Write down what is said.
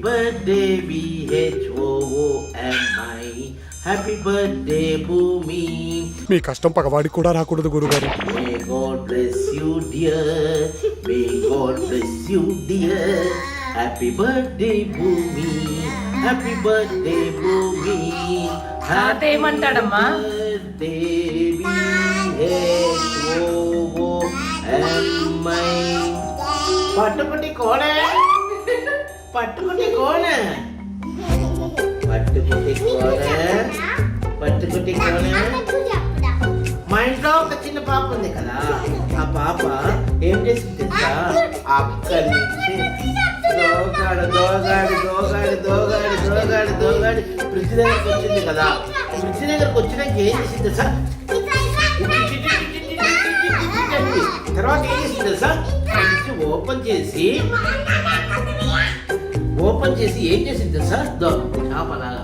birthday BHOOMI. Happy birthday Bhumi. మీ కష్టం పగవాడికి కూడా రాకూడదు గురుగారు. May God bless you dear. May God bless you dear. Happy birthday Bhumi. Happy birthday Bhumi. తాత ఏమంటాడమ్మా? birthday BHOOMI. పట్టుకుటి కోనే పట్టుకుటి కోనే పట్టుకుటి కోనే పట్టుకుటి కోనే. మా ఇంట్లో ఒక చిన్న పాప ఉంది కదా, ఆ పాప ఏం చేసింది తెలుసా? అక్కడి నుంచి దోగాడు దోగాడు దోగాడు దోగాడు దోగాడు దోగాడు ఫ్రిడ్జ్ దగ్గరకు వచ్చింది కదా. ఫ్రిడ్జ్ దగ్గరకు వచ్చినాక ఏం చేసింది తెలుసా? తర్వాత ఏం చేసింది తెలుసా? ఫ్రిడ్జ్ ఓపెన్ చేసి ఏం చేసింది తెలుసా? చేపలాగా